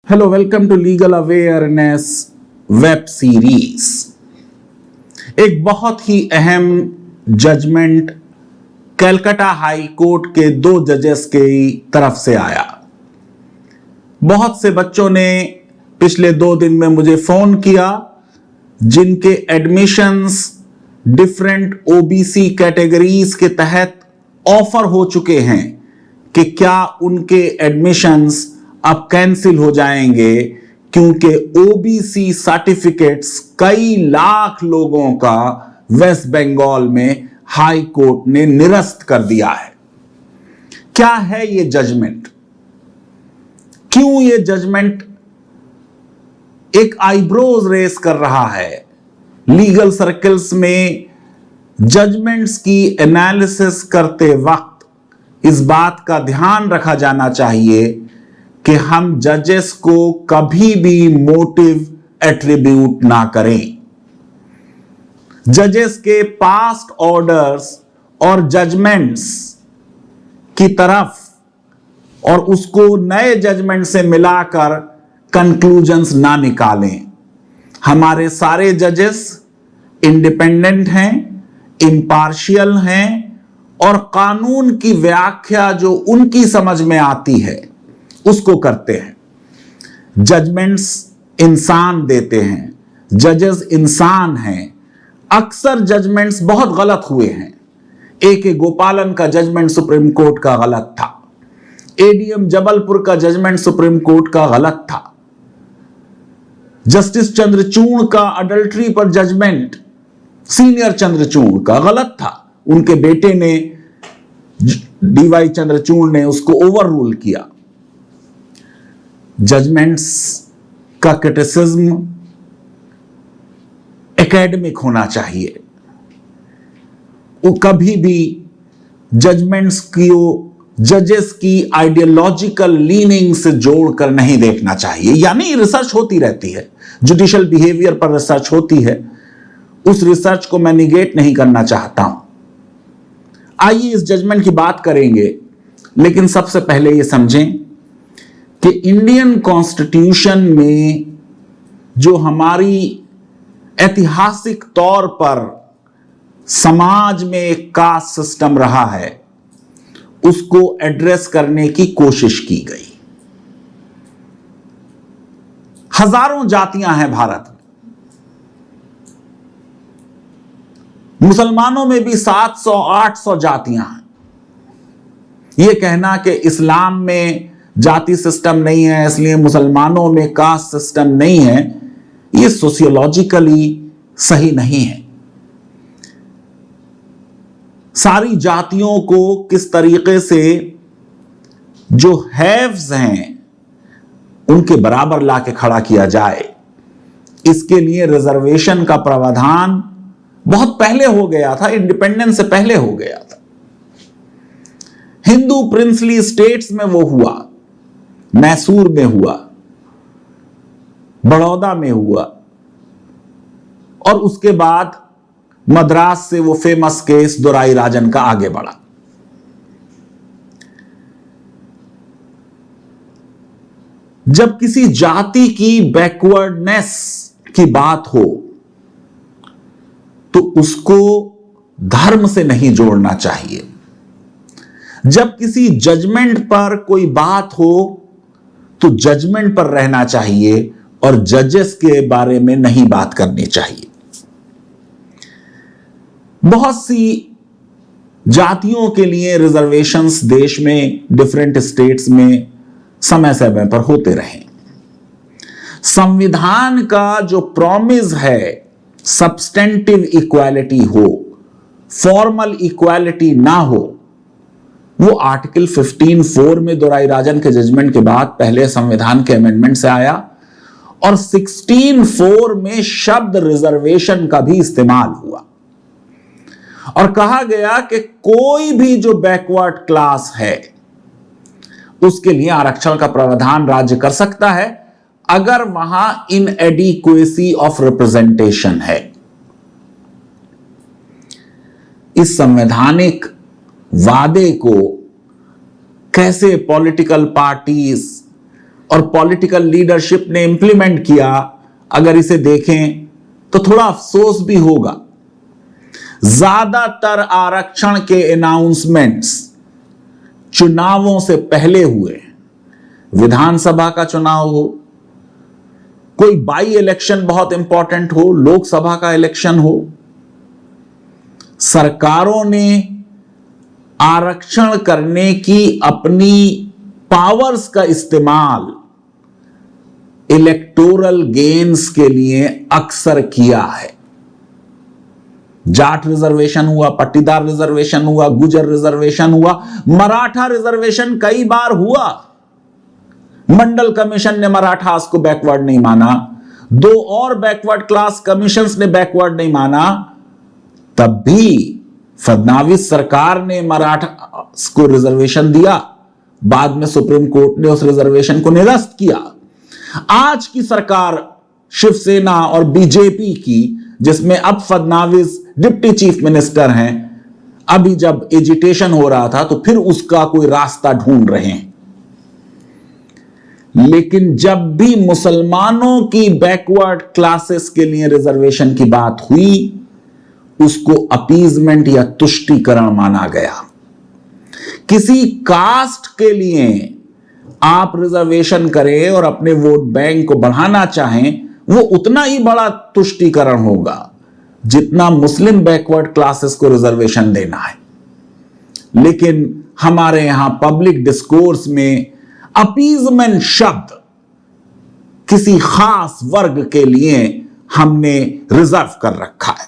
Hello, welcome to legal awareness web series. एक बहुत ही अहम जजमेंट कलकत्ता हाई कोर्ट के 2 जजेस की तरफ से आया। बहुत से बच्चों ने पिछले 2 दिन में मुझे फोन किया जिनके एडमिशंस डिफरेंट ओबीसी कैटेगरीज के तहत ऑफर हो चुके हैं कि क्या उनके एडमिशंस अब कैंसिल हो जाएंगे, क्योंकि ओबीसी सर्टिफिकेट्स कई लाख लोगों का वेस्ट बंगाल में हाई कोर्ट ने निरस्त कर दिया है। क्या है ये जजमेंट? क्यों ये जजमेंट एक आईब्रोज रेस कर रहा है? लीगल सर्कल्स में जजमेंट्स की एनालिसिस करते वक्त इस बात का ध्यान रखा जाना चाहिए कि हम जजेस को कभी भी मोटिव एट्रीब्यूट ना करें। जजेस के पास्ट ऑर्डर्स और जजमेंट्स की तरफ और उसको नए जजमेंट से मिलाकर कंक्लूजन्स ना निकालें। हमारे सारे जजेस इंडिपेंडेंट हैं, इम्पार्शियल हैं और कानून की व्याख्या जो उनकी समझ में आती है उसको करते हैं। जजमेंट्स इंसान देते हैं, जजेस इंसान हैं। अक्सर जजमेंट्स बहुत गलत हुए हैं। ए.के. गोपालन का जजमेंट सुप्रीम कोर्ट का गलत था। एडीएम जबलपुर का जजमेंट सुप्रीम कोर्ट का गलत था। जस्टिस चंद्रचूड़ का अडल्ट्री पर जजमेंट सीनियर चंद्रचूड़ का गलत था। उनके बेटे ने डीवाई चंद्रचूड़ ने उसको ओवर रूल किया। जजमेंट्स का क्रिटिसिज्म एकेडमिक होना चाहिए। वो कभी भी जजमेंट्स की जजेस की आइडियोलॉजिकल लीनिंग से जोड़कर नहीं देखना चाहिए। यानी रिसर्च होती रहती है, जुडिशियल बिहेवियर पर रिसर्च होती है, उस रिसर्च को मैं निगेट नहीं करना चाहता हूं। आइए इस जजमेंट की बात करेंगे, लेकिन सबसे पहले यह समझें कि इंडियन कॉन्स्टिट्यूशन में जो हमारी ऐतिहासिक तौर पर समाज में एक कास्ट सिस्टम रहा है उसको एड्रेस करने की कोशिश की गई। हजारों जातियां हैं भारत में। मुसलमानों में भी 700-800 जातियां हैं। यह कहना कि इस्लाम में जाति सिस्टम नहीं है इसलिए मुसलमानों में कास्ट सिस्टम नहीं है, यह सोशियोलॉजिकली सही नहीं है। सारी जातियों को किस तरीके से जो हैव्स हैं उनके बराबर लाके खड़ा किया जाए, इसके लिए रिजर्वेशन का प्रावधान बहुत पहले हो गया था, इंडिपेंडेंस से पहले हो गया था। हिंदू प्रिंसली स्टेट्स में वो हुआ, मैसूर में हुआ, बड़ौदा में हुआ और उसके बाद मद्रास से वो फेमस केस दोराई राजन का आगे बढ़ा। जब किसी जाति की बैकवर्डनेस की बात हो तो उसको धर्म से नहीं जोड़ना चाहिए। जब किसी जजमेंट पर कोई बात हो तो जजमेंट पर रहना चाहिए और जजेस के बारे में नहीं बात करनी चाहिए। बहुत सी जातियों के लिए रिजर्वेशंस देश में डिफरेंट स्टेट्स में समय समय पर होते रहे। संविधान का जो प्रॉमिस है सब्सटेंटिव इक्वालिटी हो, फॉर्मल इक्वालिटी ना हो, वो आर्टिकल 15(4) में दोराई राजन के जजमेंट के बाद पहले संविधान के अमेंडमेंट से आया और 16(4) में शब्द रिजर्वेशन का भी इस्तेमाल हुआ और कहा गया कि कोई भी जो बैकवर्ड क्लास है उसके लिए आरक्षण का प्रावधान राज्य कर सकता है अगर वहां इनएडिक्वेसी ऑफ रिप्रेजेंटेशन है। इस संवैधानिक वादे को कैसे पॉलिटिकल पार्टीज और पॉलिटिकल लीडरशिप ने इंप्लीमेंट किया, अगर इसे देखें तो थोड़ा अफसोस भी होगा। ज्यादातर आरक्षण के अनाउंसमेंट्स चुनावों से पहले हुए। विधानसभा का चुनाव हो, कोई बाई इलेक्शन बहुत इंपॉर्टेंट हो, लोकसभा का इलेक्शन हो, सरकारों ने आरक्षण करने की अपनी पावर्स का इस्तेमाल इलेक्टोरल गेन्स के लिए अक्सर किया है। जाट रिजर्वेशन हुआ, पट्टीदार रिजर्वेशन हुआ, गुजर रिजर्वेशन हुआ, मराठा रिजर्वेशन कई बार हुआ। मंडल कमीशन ने मराठास को बैकवर्ड नहीं माना, 2 और बैकवर्ड क्लास कमीशंस ने बैकवर्ड नहीं माना, तब भी फडणवीस सरकार ने मराठा को रिजर्वेशन दिया। बाद में सुप्रीम कोर्ट ने उस रिजर्वेशन को निरस्त किया। आज की सरकार शिवसेना और बीजेपी की, जिसमें अब फडणवीस डिप्टी चीफ मिनिस्टर हैं, अभी जब एजिटेशन हो रहा था तो फिर उसका कोई रास्ता ढूंढ रहे हैं। लेकिन जब भी मुसलमानों की बैकवर्ड क्लासेस के लिए रिजर्वेशन की बात हुई, उसको अपीजमेंट या तुष्टीकरण माना गया। किसी कास्ट के लिए आप रिजर्वेशन करें और अपने वोट बैंक को बढ़ाना चाहें, वो उतना ही बड़ा तुष्टीकरण होगा जितना मुस्लिम बैकवर्ड क्लासेस को रिजर्वेशन देना है। लेकिन हमारे यहां पब्लिक डिस्कोर्स में अपीजमेंट शब्द किसी खास वर्ग के लिए हमने रिजर्व कर रखा है,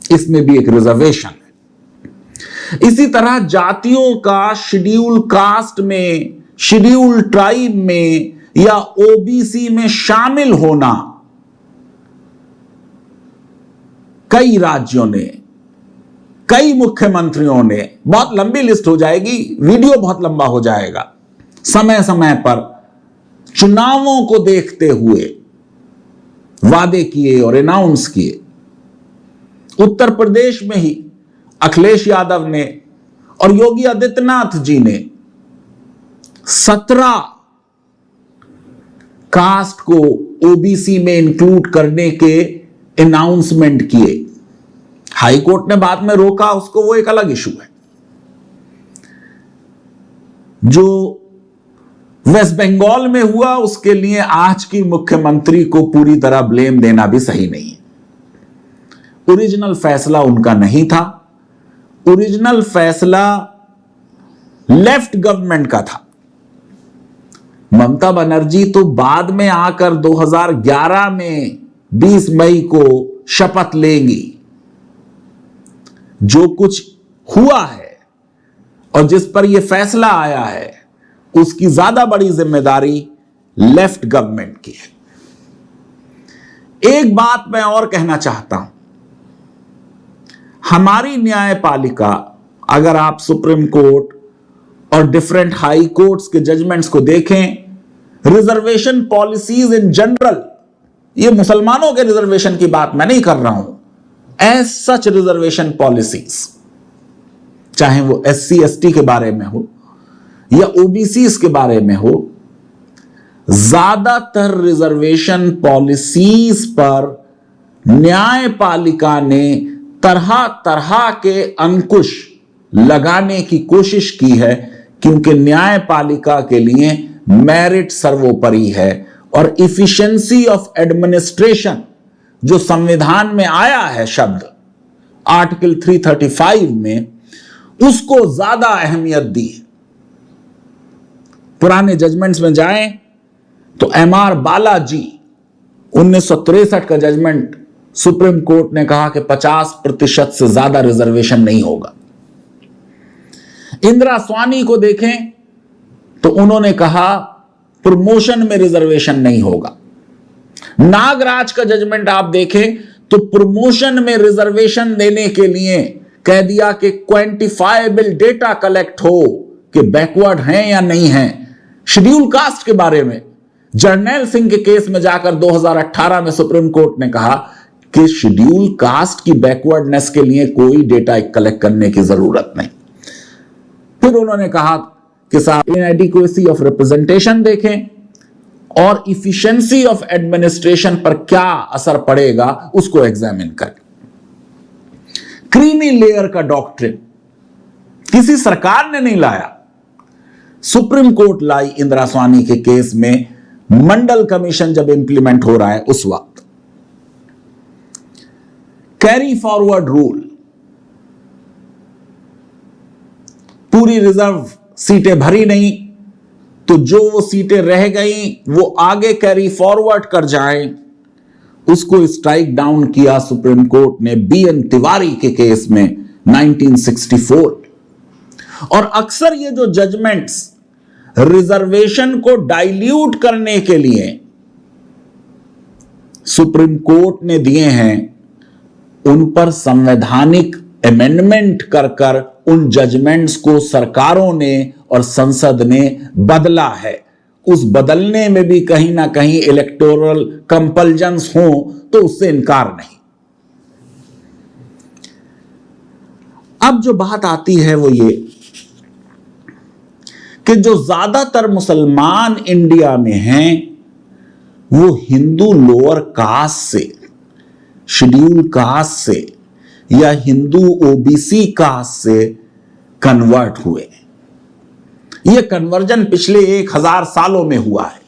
इसमें भी एक रिजर्वेशन है। इसी तरह जातियों का शेड्यूल कास्ट में, शेड्यूल ट्राइब में या ओबीसी में शामिल होना कई राज्यों ने, कई मुख्यमंत्रियों ने, बहुत लंबी लिस्ट हो जाएगी, वीडियो बहुत लंबा हो जाएगा, समय समय पर चुनावों को देखते हुए वादे किए और अनाउंस किए। उत्तर प्रदेश में ही अखिलेश यादव ने और योगी आदित्यनाथ जी ने 17 कास्ट को ओबीसी में इंक्लूड करने के अनाउंसमेंट किए। हाई कोर्ट ने बाद में रोका उसको, वो एक अलग इशू है। जो वेस्ट बंगाल में हुआ उसके लिए आज की मुख्यमंत्री को पूरी तरह ब्लेम देना भी सही नहीं है। ओरिजिनल फैसला उनका नहीं था, ओरिजिनल फैसला लेफ्ट गवर्नमेंट का था। ममता बनर्जी तो बाद में आकर 2011 में 20 मई को शपथ लेंगी। जो कुछ हुआ है और जिस पर यह फैसला आया है, उसकी ज्यादा बड़ी जिम्मेदारी लेफ्ट गवर्नमेंट की है। एक बात मैं और कहना चाहता हूं, हमारी न्यायपालिका, अगर आप सुप्रीम कोर्ट और डिफरेंट हाई कोर्ट्स के जजमेंट्स को देखें, रिजर्वेशन पॉलिसीज इन जनरल, ये मुसलमानों के रिजर्वेशन की बात मैं नहीं कर रहा हूं, एज सच रिजर्वेशन पॉलिसीज, चाहे वो SC ST के बारे में हो या ओबीसीज के बारे में हो, ज्यादातर रिजर्वेशन पॉलिसीज पर न्यायपालिका ने तरह तरह के अंकुश लगाने की कोशिश की है, क्योंकि न्यायपालिका के लिए मेरिट सर्वोपरि है और इफिशिएंसी ऑफ एडमिनिस्ट्रेशन जो संविधान में आया है शब्द आर्टिकल 335 में, उसको ज्यादा अहमियत दी है। पुराने जजमेंट्स में जाएं तो MR बालाजी 1963 का जजमेंट, सुप्रीम कोर्ट ने कहा कि 50% से ज्यादा रिजर्वेशन नहीं होगा। इंदिरा स्वामी को देखें तो उन्होंने कहा प्रमोशन में रिजर्वेशन नहीं होगा। नागराज का जजमेंट आप देखें तो प्रमोशन में रिजर्वेशन देने के लिए कह दिया कि क्वांटिफाइबल डेटा कलेक्ट हो कि बैकवर्ड हैं या नहीं हैं। शेड्यूल कास्ट के बारे में जर्नैल सिंह के केस में जाकर 2018 में सुप्रीम कोर्ट ने कहा कि शेड्यूल कास्ट की बैकवर्डनेस के लिए कोई डेटा कलेक्ट करने की जरूरत नहीं। फिर उन्होंने कहा कि साहब इनएडिक्वेसी ऑफ रिप्रेजेंटेशन देखें, और इफिशिएंसी ऑफ एडमिनिस्ट्रेशन पर क्या असर पड़ेगा उसको एग्जामिन करें। क्रीमी लेयर का डॉक्ट्रिन किसी सरकार ने नहीं लाया, सुप्रीम कोर्ट लाई इंदिरा स्वामी के केस में, मंडल कमीशन जब इंप्लीमेंट हो रहा है उस वक्त। कैरी फॉरवर्ड रूल, पूरी रिजर्व सीटें भरी नहीं तो जो वो सीटें रह गई वो आगे कैरी फॉरवर्ड कर जाएं, उसको स्ट्राइक डाउन किया सुप्रीम कोर्ट ने BN तिवारी के केस में 1964। और अक्सर ये जो जजमेंट्स रिजर्वेशन को डाइल्यूट करने के लिए सुप्रीम कोर्ट ने दिए हैं, उन पर संवैधानिक अमेंडमेंट कर कर उन जजमेंट्स को सरकारों ने और संसद ने बदला है। उस बदलने में भी कहीं ना कहीं इलेक्टोरल कंपल्जन्स हो तो उससे इनकार नहीं। अब जो बात आती है वो ये कि जो ज्यादातर मुसलमान इंडिया में हैं वो हिंदू लोअर कास्ट से, शेड्यूल कास्ट से या हिंदू OBC कास्ट से कन्वर्ट हुए। यह कन्वर्जन पिछले 1000 सालों में हुआ है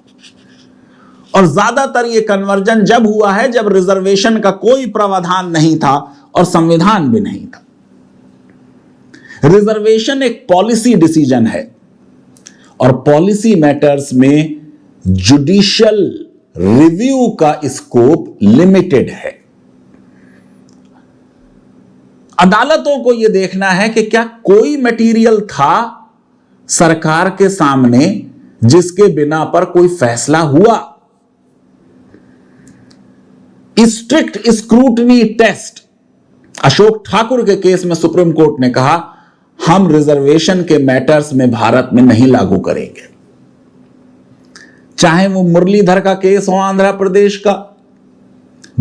और ज्यादातर यह कन्वर्जन जब हुआ है जब रिजर्वेशन का कोई प्रावधान नहीं था और संविधान भी नहीं था। रिजर्वेशन एक पॉलिसी डिसीजन है और पॉलिसी मैटर्स में जुडिशियल रिव्यू का स्कोप लिमिटेड है। अदालतों को यह देखना है कि क्या कोई मटेरियल था सरकार के सामने जिसके बिना पर कोई फैसला हुआ। Strict scrutiny test, Ashok Thakur के केस में सुप्रीम कोर्ट ने कहा हम रिजर्वेशन के मैटर्स में भारत में नहीं लागू करेंगे। चाहे वो मुरलीधर का केस हो आंध्र प्रदेश का,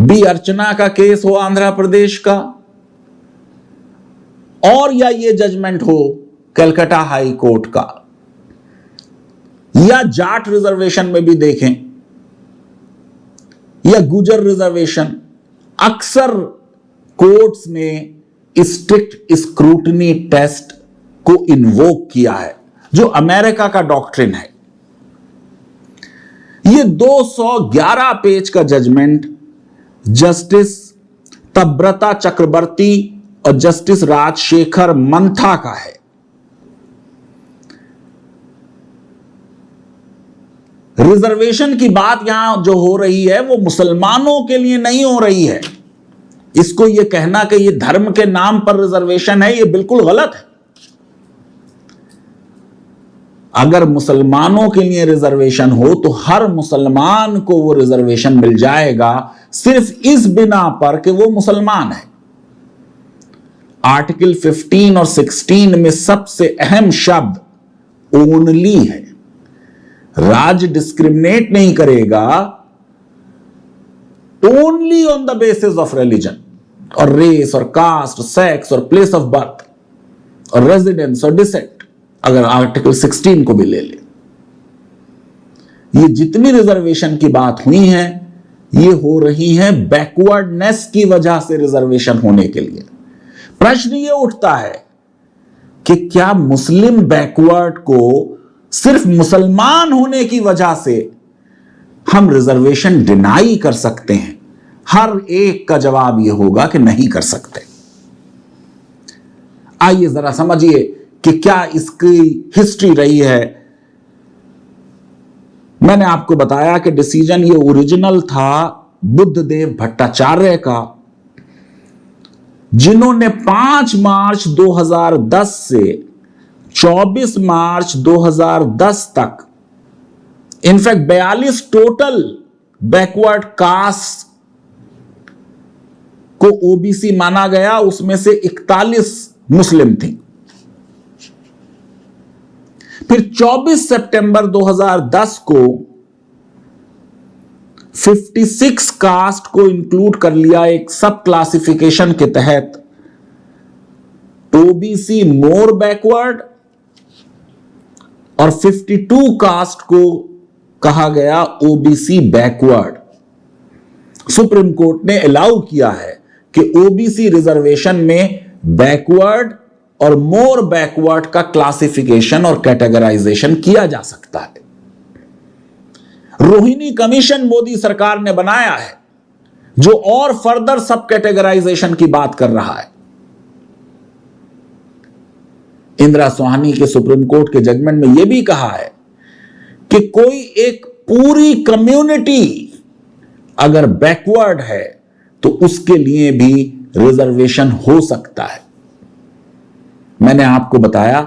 B अर्चना का केस हो आंध्र प्रदेश का, और या ये जजमेंट हो कलकत्ता हाई कोर्ट का, या जाट रिजर्वेशन में भी देखें या गुजर रिजर्वेशन, अक्सर कोर्ट्स ने स्ट्रिक्ट स्क्रूटनी टेस्ट को इन्वोक किया है, जो अमेरिका का डॉक्ट्रिन है। ये 211 पेज का जजमेंट जस्टिस तब्रता चक्रवर्ती और जस्टिस राजशेखर मंथा का है। रिजर्वेशन की बात यहां जो हो रही है वो मुसलमानों के लिए नहीं हो रही है। इसको यह कहना कि यह धर्म के नाम पर रिजर्वेशन है, यह बिल्कुल गलत है। अगर मुसलमानों के लिए रिजर्वेशन हो तो हर मुसलमान को वो रिजर्वेशन मिल जाएगा, सिर्फ इस बिना पर कि वो मुसलमान है। आर्टिकल 15 और 16 में सबसे अहम शब्द ओनली है। राज्य डिस्क्रिमिनेट नहीं करेगा only on the basis of religion और रेस और कास्ट और सेक्स और प्लेस ऑफ बर्थ और रेजिडेंस और डिसेंट, अगर आर्टिकल 16 को भी ले ले। ये जितनी रिजर्वेशन की बात हुई है ये हो रही है बैकवर्डनेस की वजह से रिजर्वेशन होने के लिए। प्रश्न ये उठता है कि क्या मुस्लिम बैकवर्ड को सिर्फ मुसलमान होने की वजह से हम रिजर्वेशन डिनाई कर सकते हैं? हर एक का जवाब यह होगा कि नहीं कर सकते। आइए जरा समझिए कि क्या इसकी हिस्ट्री रही है। मैंने आपको बताया कि डिसीजन ये ओरिजिनल था बुद्धदेव भट्टाचार्य का, जिन्होंने 5 मार्च 2010 से 24 मार्च 2010 तक इनफैक्ट 42 टोटल बैकवर्ड कास्ट को ओबीसी माना गया, उसमें से 41 मुस्लिम थी। फिर 24 सितंबर 2010 को 56 कास्ट को इंक्लूड कर लिया एक सब क्लासिफिकेशन के तहत, ओबीसी मोर बैकवर्ड, और 52 कास्ट को कहा गया ओबीसी बैकवर्ड। सुप्रीम कोर्ट ने अलाउ किया है कि ओबीसी रिजर्वेशन में बैकवर्ड और मोर बैकवर्ड का क्लासिफिकेशन और कैटेगराइजेशन किया जा सकता है। रोहिणी कमीशन मोदी सरकार ने बनाया है जो और फर्दर सब कैटेगराइजेशन की बात कर रहा है। इंदिरा सोहानी के सुप्रीम कोर्ट के जजमेंट में यह भी कहा है कि कोई एक पूरी कम्युनिटी अगर बैकवर्ड है तो उसके लिए भी रिजर्वेशन हो सकता है। मैंने आपको बताया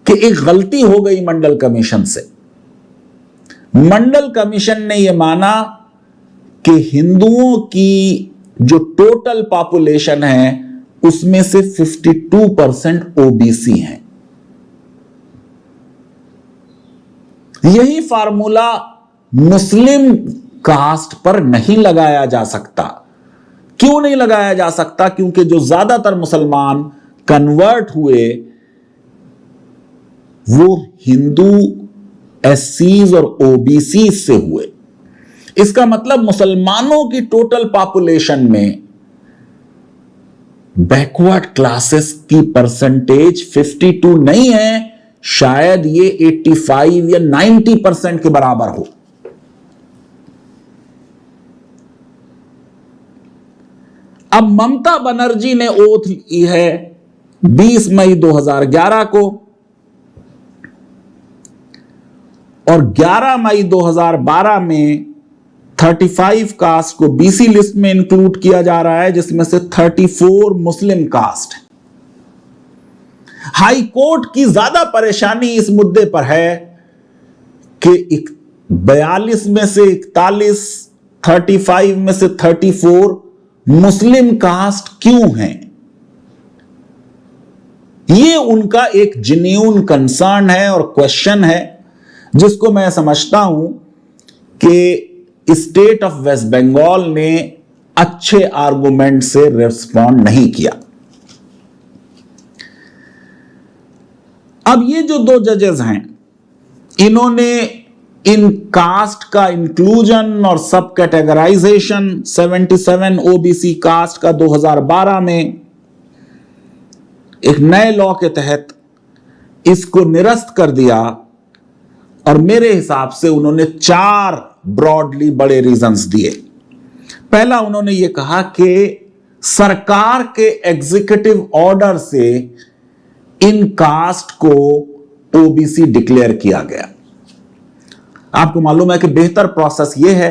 कि एक गलती हो गई मंडल कमीशन से। मंडल कमीशन ने यह माना कि हिंदुओं की जो टोटल पॉपुलेशन है उसमें से 52% ओबीसी हैं। यही फार्मूला मुस्लिम कास्ट पर नहीं लगाया जा सकता। क्यों नहीं लगाया जा सकता? क्योंकि जो ज्यादातर मुसलमान कन्वर्ट हुए वो हिंदू एससीज और ओबीसी से हुए। इसका मतलब मुसलमानों की टोटल पॉपुलेशन में बैकवर्ड क्लासेस की परसेंटेज 52 नहीं है, शायद ये 85 या 90% के बराबर हो। अब ममता बनर्जी ने ओथ ली है 20 मई 2011 को और 11 मई 2012 में 35 कास्ट को बीसी लिस्ट में इंक्लूड किया जा रहा है, जिसमें से 34 मुस्लिम कास्ट है। हाई कोर्ट की ज्यादा परेशानी इस मुद्दे पर है कि 42 में से 41, 35 में से 34 मुस्लिम कास्ट क्यों हैं? यह उनका एक जेन्युइन कंसर्न है और क्वेश्चन है, जिसको मैं समझता हूं कि स्टेट ऑफ वेस्ट बंगाल ने अच्छे आर्गुमेंट से रिस्पॉन्ड नहीं किया। अब ये जो दो जजेस हैं, इन्होंने इन कास्ट का इंक्लूजन और सब कैटेगराइजेशन 77 ओबीसी कास्ट का 2012 में एक नए लॉ के तहत इसको निरस्त कर दिया। और मेरे हिसाब से उन्होंने 4 ब्रॉडली बड़े रीजंस दिए। पहला, उन्होंने ये कहा कि सरकार के एग्जीक्यूटिव ऑर्डर से इन कास्ट को ओबीसी डिक्लेयर किया गया। आपको मालूम है कि बेहतर प्रोसेस यह है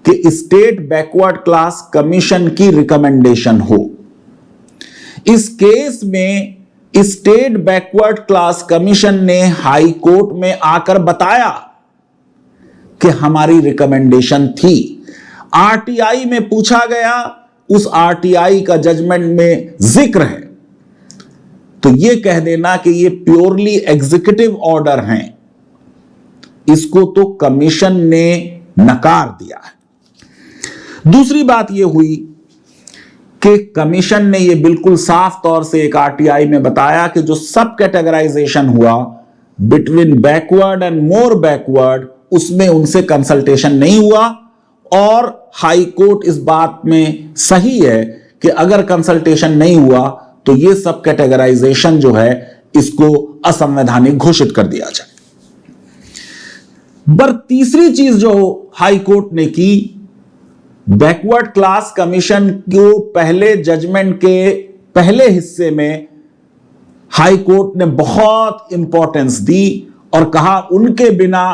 कि स्टेट बैकवर्ड क्लास कमीशन की रिकमेंडेशन हो। इस केस में स्टेट बैकवर्ड क्लास कमीशन ने हाई कोर्ट में आकर बताया कि हमारी रिकमेंडेशन थी। आरटीआई में पूछा गया, उस आरटीआई का जजमेंट में जिक्र है, तो यह कह देना कि ये प्योरली एग्जीक्यूटिव ऑर्डर हैं, इसको तो कमीशन ने नकार दिया है। दूसरी बात यह हुई कि कमीशन ने यह बिल्कुल साफ तौर से एक आरटीआई में बताया कि जो सब कैटेगराइजेशन हुआ between backward and more backward, उसमें उनसे कंसल्टेशन नहीं हुआ। और हाई कोर्ट इस बात में सही है कि अगर कंसल्टेशन नहीं हुआ तो यह सब कैटेगराइजेशन जो है इसको असंवैधानिक घोषित कर दिया जाए। पर तीसरी चीज जो हाई कोर्ट ने की, बैकवर्ड क्लास कमीशन को पहले जजमेंट के पहले हिस्से में हाई कोर्ट ने बहुत इंपॉर्टेंस दी और कहा उनके बिना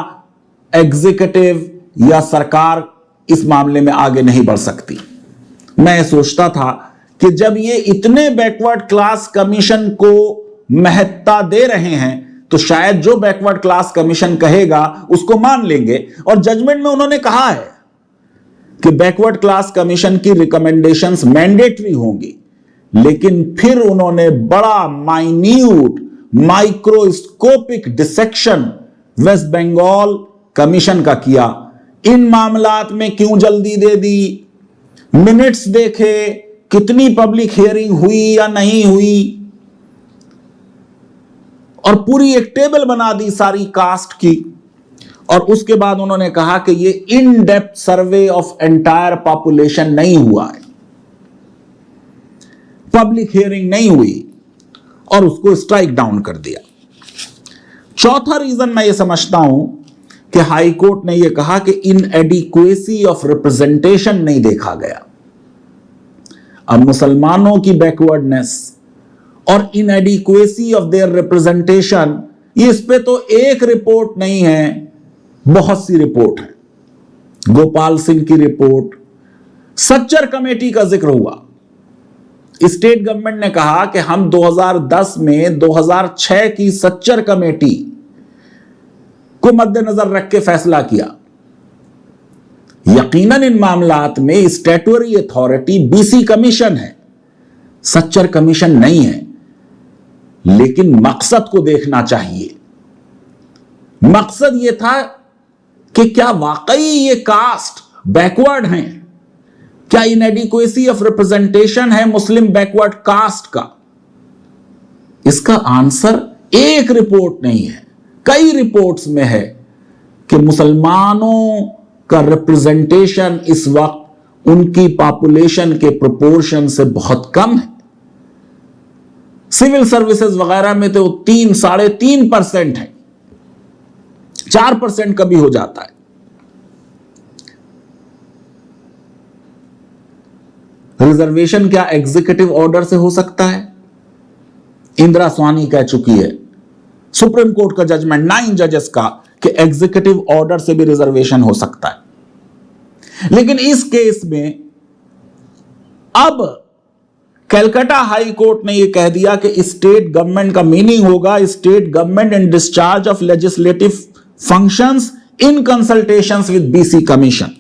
एग्जीक्यूटिव या सरकार इस मामले में आगे नहीं बढ़ सकती। मैं सोचता था कि जब ये इतने बैकवर्ड क्लास कमीशन को महत्ता दे रहे हैं तो शायद जो बैकवर्ड क्लास कमीशन कहेगा उसको मान लेंगे। और जजमेंट में उन्होंने कहा है कि बैकवर्ड क्लास कमीशन की रिकमेंडेशंस मैंडेटरी होंगी, लेकिन फिर उन्होंने बड़ा minute microscopic dissection West Bengal commission का किया। इन मामलात में क्यों जल्दी दे दी, मिनट्स देखे, कितनी पब्लिक हियरिंग हुई या नहीं हुई, और पूरी एक टेबल बना दी सारी कास्ट की। और उसके बाद उन्होंने कहा कि ये in depth survey of entire population नहीं हुआ है, पब्लिक हियरिंग नहीं हुई, और उसको स्ट्राइक डाउन कर दिया। चौथा रीजन मैं ये समझता हूं कि हाई कोर्ट ने यह कहा कि इनएडिक्वेसी ऑफ रिप्रेजेंटेशन नहीं देखा गया। अब मुसलमानों की बैकवर्डनेस और इनएडिक्वेसी ऑफ देयर रिप्रेजेंटेशन, इस पे तो एक रिपोर्ट नहीं है, बहुत सी रिपोर्ट है। गोपाल सिंह की रिपोर्ट, सच्चर कमेटी का जिक्र हुआ। स्टेट गवर्नमेंट ने कहा कि हम 2010 में 2006 की सच्चर कमेटी को मद्देनजर रख के फैसला किया। यकीनन इन मामलात में स्टैट्यूटरी अथॉरिटी बीसी कमीशन है, सच्चर कमीशन नहीं है, लेकिन मकसद को देखना चाहिए। मकसद यह था कि क्या वाकई ये कास्ट बैकवर्ड हैं, क्या इनएडिक्वेसी ऑफ रिप्रेजेंटेशन है मुस्लिम बैकवर्ड कास्ट का। इसका आंसर एक रिपोर्ट नहीं है, कई रिपोर्ट्स में है कि मुसलमानों का रिप्रेजेंटेशन इस वक्त उनकी पॉपुलेशन के प्रोपोर्शन से बहुत कम है। सिविल सर्विसेज वगैरह में तो 3-3.5% है, 4% कभी हो जाता है। रिजर्वेशन क्या एग्जीक्यूटिव ऑर्डर से हो सकता है? इंदिरा स्वामी कह चुकी है, सुप्रीम कोर्ट का जजमेंट 9 जजेस का, कि एग्जीक्यूटिव ऑर्डर से भी रिजर्वेशन हो सकता है। लेकिन इस केस में अब कलकत्ता हाई कोर्ट ने यह कह दिया कि स्टेट गवर्नमेंट का मीनिंग होगा state government in discharge of legislative functions in consultations with BC commission.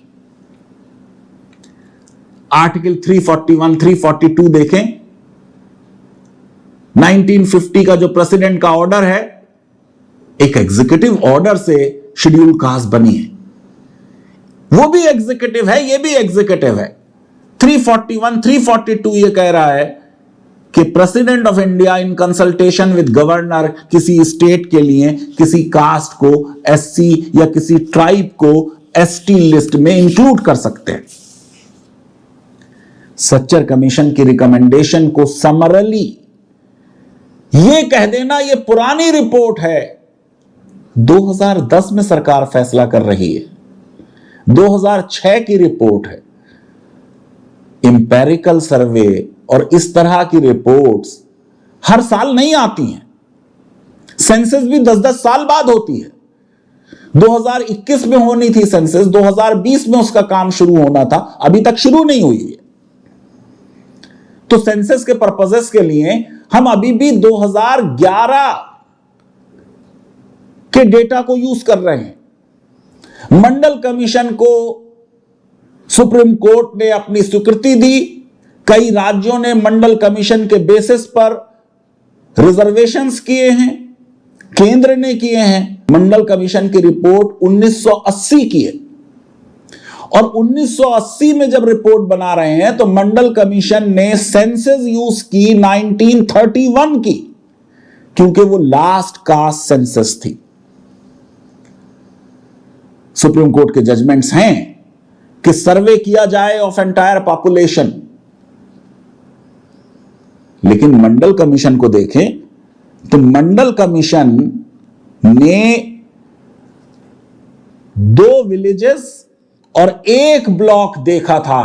Article 341, 342 देखें। 1950 का जो प्रेसिडेंट का ऑर्डर है, एक एग्जीक्यूटिव ऑर्डर से शेड्यूल कास्ट बनी है, वो भी एग्जीक्यूटिव है, ये भी एग्जीक्यूटिव है। 341, 342 ये कह रहा है कि president of India in consultation with governor किसी स्टेट के लिए किसी कास्ट को एससी या किसी ट्राइब को एसटी लिस्ट में इंक्लूड कर सकते हैं। सच्चर कमीशन की रिकमेंडेशन को समरली ये कह देना ये पुरानी रिपोर्ट है, 2010 में सरकार फैसला कर रही है, 2006 की रिपोर्ट है। इंपेरिकल सर्वे और इस तरह की रिपोर्ट्स हर साल नहीं आती हैं, सेंसस भी 10-10 साल बाद होती है। 2021 में होनी थी सेंसस, 2020 में उसका काम शुरू होना था, अभी तक शुरू नहीं हुई है। तो सेंसस के पर्पसेस के लिए हम अभी भी 2011 के डेटा को यूज कर रहे हैं। मंडल कमीशन को सुप्रीम कोर्ट ने अपनी स्वीकृति दी, कई राज्यों ने मंडल कमीशन के बेसिस पर रिजर्वेशंस किए हैं, केंद्र ने किए हैं। मंडल कमीशन की रिपोर्ट 1980 की है, और 1980 में जब रिपोर्ट बना रहे हैं तो मंडल कमीशन ने सेंसस यूज की 1931 की, क्योंकि वो लास्ट कास्ट सेंसस थी। सुप्रीम कोर्ट के जजमेंट्स हैं कि सर्वे किया जाए ऑफ एंटायर पॉपुलेशन, लेकिन मंडल कमीशन को देखें तो मंडल कमीशन ने 2 विलेजेस और 1 ब्लॉक देखा था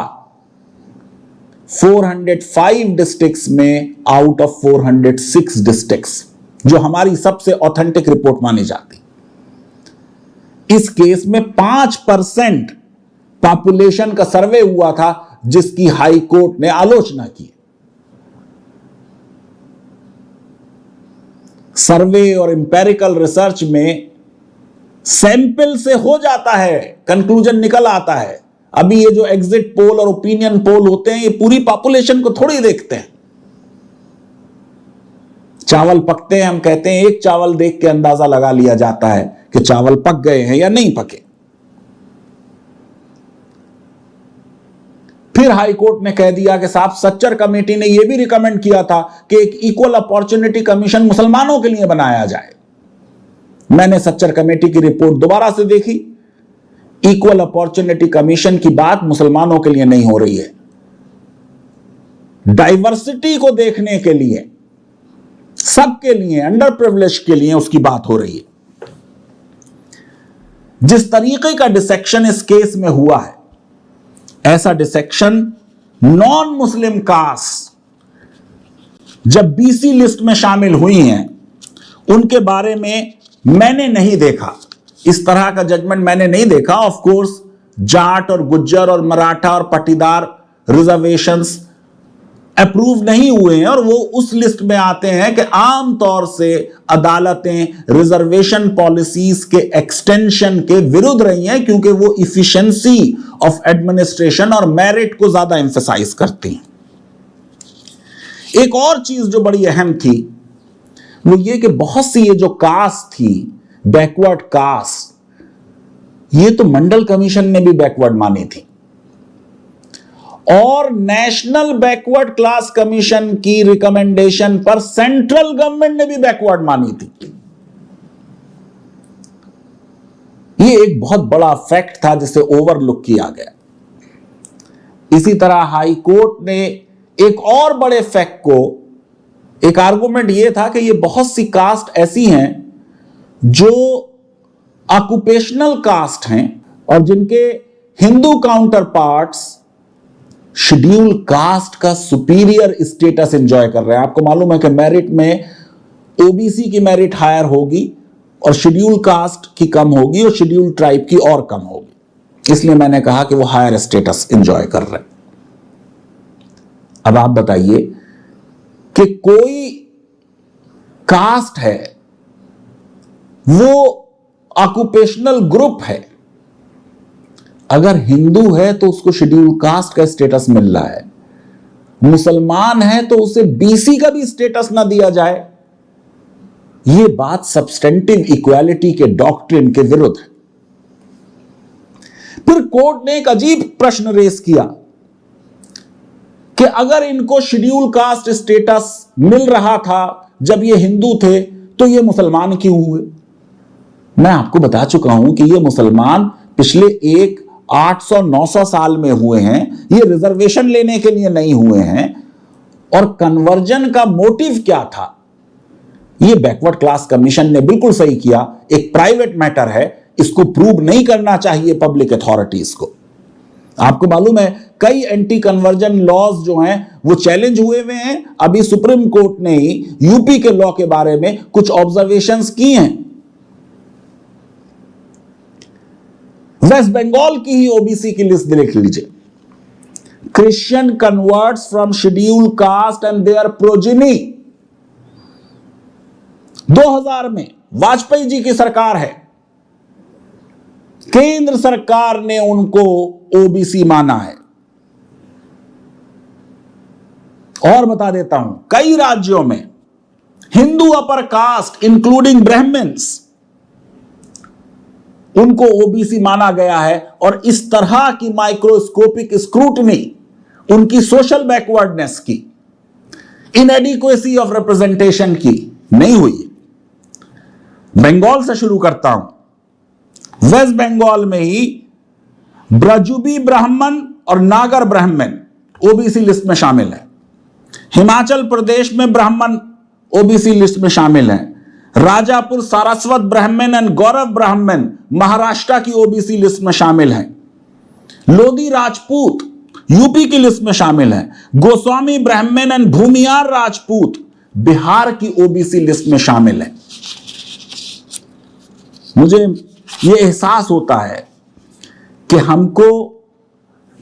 405 डिस्ट्रिक्ट्स में आउट ऑफ 406 डिस्ट्रिक्ट्स, जो हमारी सबसे ऑथेंटिक रिपोर्ट मानी जाती। इस केस में 5% पॉपुलेशन का सर्वे हुआ था, जिसकी हाई कोर्ट ने आलोचना की। सर्वे और इंपेरिकल रिसर्च में सैंपल से हो जाता है, कंक्लूजन निकल आता है। अभी ये जो एग्जिट पोल और ओपिनियन पोल होते हैं, ये पूरी पॉपुलेशन को थोड़ी देखते हैं। चावल पकते हैं, हम कहते हैं एक चावल देख के अंदाजा लगा लिया जाता है कि चावल पक गए हैं या नहीं पके। फिर हाई कोर्ट ने कह दिया कि साहब सच्चर कमेटी ने यह भी रिकमेंड किया था कि एक इक्वल अपॉर्चुनिटी कमीशन मुसलमानों के लिए बनाया जाए। मैंने सच्चर कमेटी की रिपोर्ट दोबारा से देखी, इक्वल अपॉर्चुनिटी कमीशन की बात मुसलमानों के लिए नहीं हो रही है, डाइवर्सिटी को देखने के लिए, सबके लिए, अंडर प्रिविलेज के लिए उसकी बात हो रही है। जिस तरीके का डिसेक्शन इस केस में हुआ है, ऐसा डिसेक्शन नॉन मुस्लिम कास्ट जब बीसी लिस्ट में शामिल हुई हैं उनके बारे में मैंने नहीं देखा। इस तरह का जजमेंट मैंने नहीं देखा। ऑफ कोर्स जाट और गुज्जर और मराठा और पटीदार रिजर्वेशंस अप्रूव नहीं हुए हैं और वो उस लिस्ट में आते हैं कि आमतौर से अदालतें रिजर्वेशन पॉलिसीज के एक्सटेंशन के विरुद्ध रही हैं, क्योंकि वो इफिशिएंसी ऑफ एडमिनिस्ट्रेशन और मेरिट को ज्यादा एम्फसाइज करती हैं। एक और चीज जो बड़ी अहम थी वो ये कि बहुत सी ये जो कास्ट थी, बैकवर्ड कास्ट, ये तो मंडल कमीशन ने भी बैकवर्ड मानी थी और नेशनल बैकवर्ड क्लास कमीशन की रिकमेंडेशन पर सेंट्रल गवर्नमेंट ने भी बैकवर्ड मानी थी। ये एक बहुत बड़ा फैक्ट था जिसे ओवरलुक किया गया। इसी तरह हाई कोर्ट ने एक और बड़े फैक्ट को, एक आर्गुमेंट यह था कि ये बहुत सी कास्ट ऐसी हैं जो ऑक्युपेशनल कास्ट हैं और जिनके Hindu counter parts schedule caste का सुपीरियर स्टेटस एंजॉय कर रहे हैं। आपको मालूम है कि मेरिट में ओबीसी की मेरिट हायर होगी और शेड्यूल कास्ट की कम होगी और शेड्यूल ट्राइब की और कम होगी, इसलिए मैंने कहा कि वो हायर स्टेटस एंजॉय कर रहे हैं। अब आप बताइए कि कोई कास्ट है, वो ऑक्युपेशनल ग्रुप है, अगर हिंदू है तो उसको शेड्यूल कास्ट का स्टेटस मिल रहा है, मुसलमान है तो उसे बीसी का भी स्टेटस ना दिया जाए, यह बात सब्सटेंटिव इक्वालिटी के डॉक्ट्रिन के विरुद्ध है। फिर कोर्ट ने एक अजीब प्रश्न रेस किया कि अगर इनको शेड्यूल कास्ट स्टेटस मिल रहा था जब ये हिंदू थे तो ये मुसलमान क्यों हुए? मैं आपको बता चुका हूं कि ये मुसलमान पिछले 800-900 साल में हुए हैं, ये रिजर्वेशन लेने के लिए नहीं हुए हैं। और कन्वर्जन का मोटिव क्या था, ये बैकवर्ड क्लास कमीशन ने बिल्कुल सही किया। एक प्राइवेट मैटर है, इसको प्रूव नहीं करना चाहिए पब्लिक अथॉरिटीज को। आपको मालूम है कई एंटी कन्वर्जन लॉज जो हैं वो चैलेंज हुए हैं। अभी सुप्रीम कोर्ट ने ही यूपी के लॉ के बारे में कुछ ऑब्जर्वेशंस की हैं। वेस्ट बंगाल की ही ओबीसी की लिस्ट देख लीजिए। Christian converts from scheduled caste and their progeny. 2000 में वाजपेयी जी की सरकार है, केंद्र सरकार ने उनको ओबीसी माना है। और बता देता हूं, कई राज्यों में Hindu upper caste including Brahmins, उनको ओबीसी माना गया है। और इस तरह की माइक्रोस्कोपिक स्क्रूटनी उनकी सोशल बैकवर्डनेस की, इनएडिक्वेसी ऑफ रिप्रेजेंटेशन की नहीं हुई। बंगाल से शुरू करता हूं। वेस्ट बंगाल में ही ब्रजुबी ब्राह्मण और नागर ब्राह्मण ओबीसी लिस्ट में शामिल है। हिमाचल प्रदेश में ब्राह्मण ओबीसी लिस्ट में शामिल हैं। राजापुर सारस्वत ब्राह्मण एंड गौरव ब्राह्मण महाराष्ट्र की ओबीसी लिस्ट में शामिल हैं। लोधी राजपूत यूपी की लिस्ट में शामिल हैं। गोस्वामी ब्राह्मण एंड भूमियार राजपूत बिहार की ओबीसी लिस्ट में शामिल हैं। मुझे यह एहसास होता है कि हमको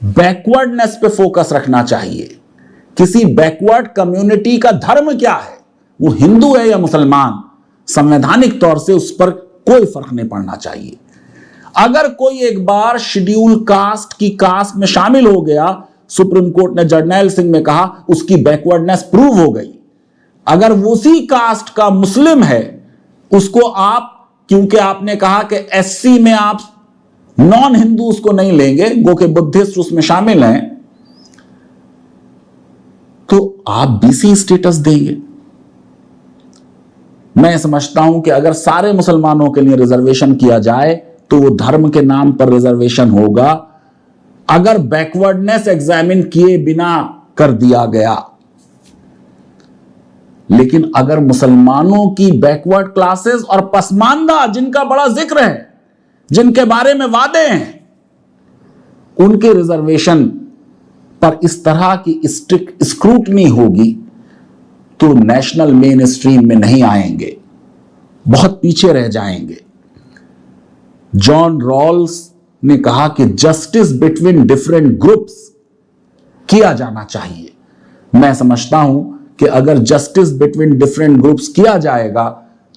बैकवर्डनेस पे फोकस रखना चाहिए। किसी बैकवर्ड कम्युनिटी का धर्म क्या है, वो हिंदू है या मुसलमान, संवैधानिक तौर से उस पर कोई फर्क नहीं पड़ना चाहिए। अगर कोई एक बार शेड्यूल कास्ट की कास्ट में शामिल हो गया, सुप्रीम कोर्ट ने जर्नैल सिंह में कहा उसकी बैकवर्डनेस प्रूव हो गई। अगर उसी कास्ट का मुस्लिम है, उसको आप, क्योंकि आपने कहा कि एससी में आप नॉन हिंदू उसको नहीं लेंगे, गो के बुद्धिस्ट उसमें शामिल हैं, तो आप बीसी स्टेटस देंगे। मैं समझता हूं कि अगर सारे मुसलमानों के लिए रिजर्वेशन किया जाए तो वो धर्म के नाम पर रिजर्वेशन होगा। अगर बैकवर्डनेस एग्जामिन किए बिना कर दिया गया, लेकिन अगर मुसलमानों की बैकवर्ड क्लासेस और पसमानदा जिनका बड़ा जिक्र है, जिनके बारे में वादे हैं, उनके रिजर्वेशन पर इस तरह की स्ट्रिक्ट स्क्रूटनी होगी तो नेशनल मेन स्ट्रीम में नहीं आएंगे, बहुत पीछे रह जाएंगे। जॉन रॉल्स ने कहा कि जस्टिस बिटवीन डिफरेंट ग्रुप्स किया जाना चाहिए। मैं समझता हूं कि अगर जस्टिस बिटवीन डिफरेंट ग्रुप्स किया जाएगा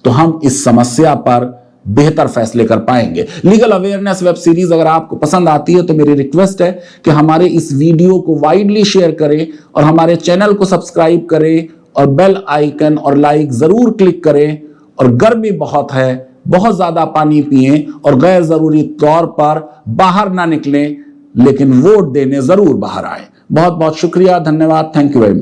तो हम इस समस्या पर बेहतर फैसले कर पाएंगे। लीगल अवेयरनेस वेब सीरीज अगर आपको पसंद आती है तो मेरी रिक्वेस्ट है कि हमारे इस वीडियो को वाइडली शेयर करें और हमारे चैनल को सब्सक्राइब करें और बेल आइकन और लाइक जरूर क्लिक करें। और गर्मी बहुत है, बहुत ज्यादा पानी पिएं और गैर जरूरी तौर पर बाहर ना निकलें, लेकिन वोट देने जरूर बाहर आए। बहुत बहुत शुक्रिया, धन्यवाद, थैंक यू वेरी मच।